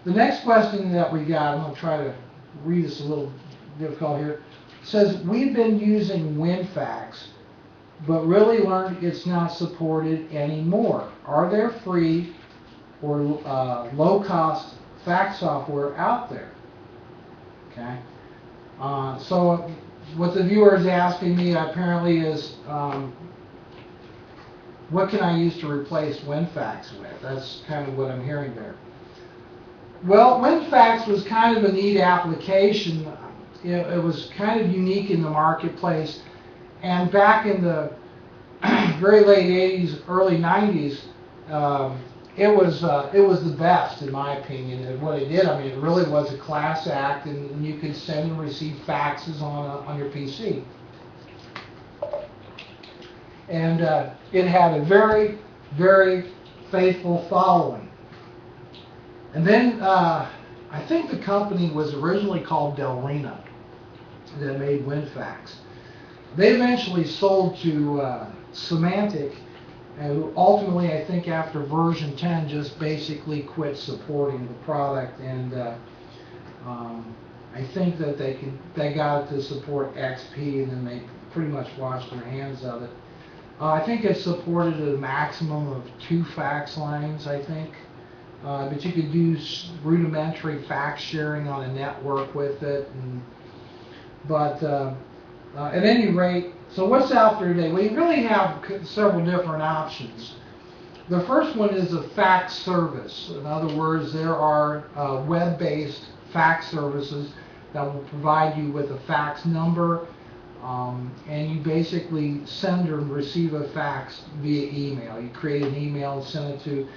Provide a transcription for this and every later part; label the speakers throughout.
Speaker 1: The next question that we got, I'm going to try to read this a little difficult here. It says, we've been using WinFax, but really learned it's not supported anymore. Are there free or low-cost fax software out there? Okay. So what the viewer is asking me apparently is, what can I use to replace WinFax with? That's kind of what I'm hearing there. Well, WinFax was kind of a neat application. It was kind of unique in the marketplace. And back in the very late 80s, early 90s, it was the best, in my opinion, at what it did. I mean, it really was a class act, and you could send and receive faxes on your PC. And it had a very, very faithful following. And then I think the company was originally called Delrina that made WinFax. They eventually sold to Symantec, who ultimately, I think after version 10, just basically quit supporting the product. And I think that they got it to support XP, and then they pretty much washed their hands of it. I think it supported a maximum of 2 fax lines, I think. But you could do rudimentary fax sharing on a network with it. But at any rate, so what's out there today? We really have several different options. The first one is a fax service. In other words, there are web-based fax services that will provide you with a fax number, and you basically send or receive a fax via email. You create an email and send it to,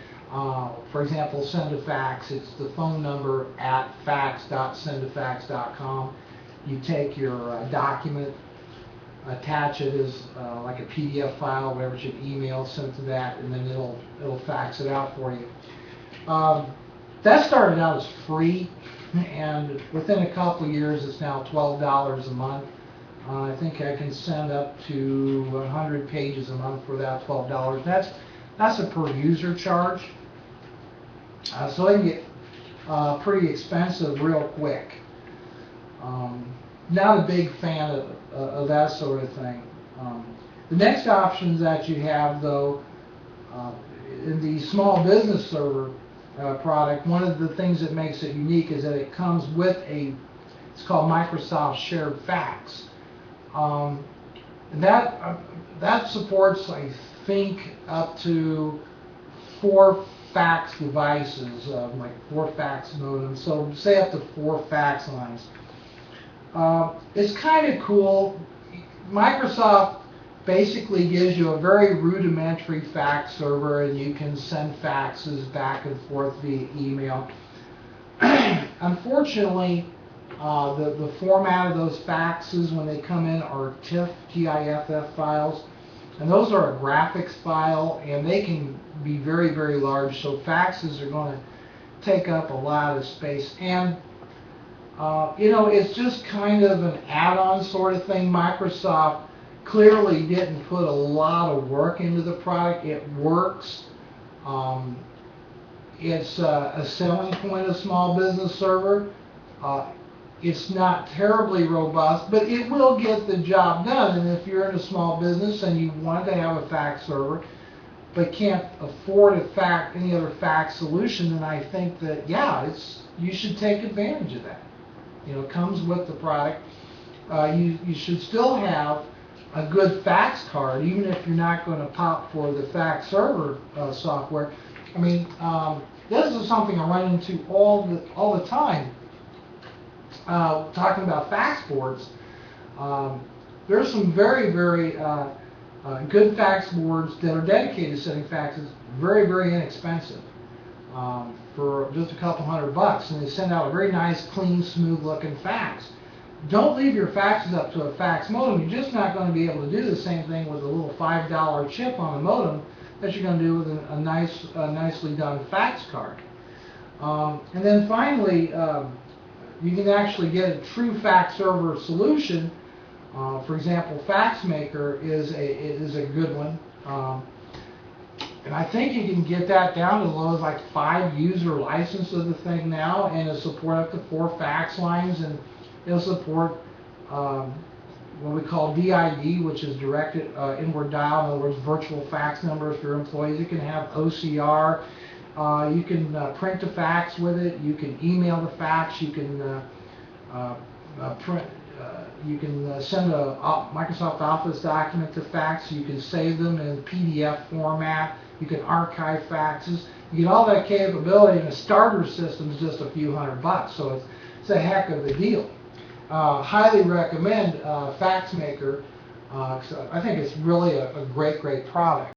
Speaker 1: for example, send a fax. It's the phone number at fax.sendafax.com. You take your document, attach it as like a PDF file, whatever you email, send it to that, and then it'll fax it out for you. That started out as free, and within a couple of years, it's now $12 a month. I think I can send up to 100 pages a month for that $12. That's a per user charge, so it can get pretty expensive real quick. Not a big fan of that sort of thing. The next options that you have, though, in the small business server product, one of the things that makes it unique is that it comes with it's called Microsoft Shared Fax. And that supports, I think, up to 4 fax devices, like 4 fax modems. So say up to 4 fax lines. It's kind of cool. Microsoft basically gives you a very rudimentary fax server, and you can send faxes back and forth via email. Unfortunately, the format of those faxes when they come in are TIFF files, and those are a graphics file, and they can be very, very large, so faxes are going to take up a lot of space. And it's just kind of an add-on sort of thing. Microsoft clearly didn't put a lot of work into the product. It works. It's a selling point of Small Business Server. It's not terribly robust, but it will get the job done. And if you're in a small business and you want to have a fax server, but can't afford any other fax solution, then I think that, yeah, you should take advantage of that. It comes with the product. You should still have a good fax card, even if you're not going to pop for the fax server software. I mean, this is something I run into all the time. Talking about fax boards, there's some very, very good fax boards that are dedicated to sending faxes, very, very inexpensive, for just a couple $100, and they send out a very nice, clean, smooth-looking fax. Don't leave your faxes up to a fax modem. You're just not going to be able to do the same thing with a little $5 chip on a modem that you're going to do with a nicely done fax card. And then finally, you can actually get a true fax server solution. For example, FaxMaker is a good one. And I think you can get that down to as low as like 5 user license of the thing now, and it'll support up to 4 fax lines, and it'll support what we call DID, which is directed inward dial, in other words, virtual fax numbers for your employees. You can have OCR. You can print the fax with it. You can email the fax. You can print. You can send a Microsoft Office document to fax. You can save them in PDF format. You can archive faxes. You get all that capability, and a starter system is just a few $100, so it's a heck of a deal. Highly recommend FaxMaker. I think it's really a great product.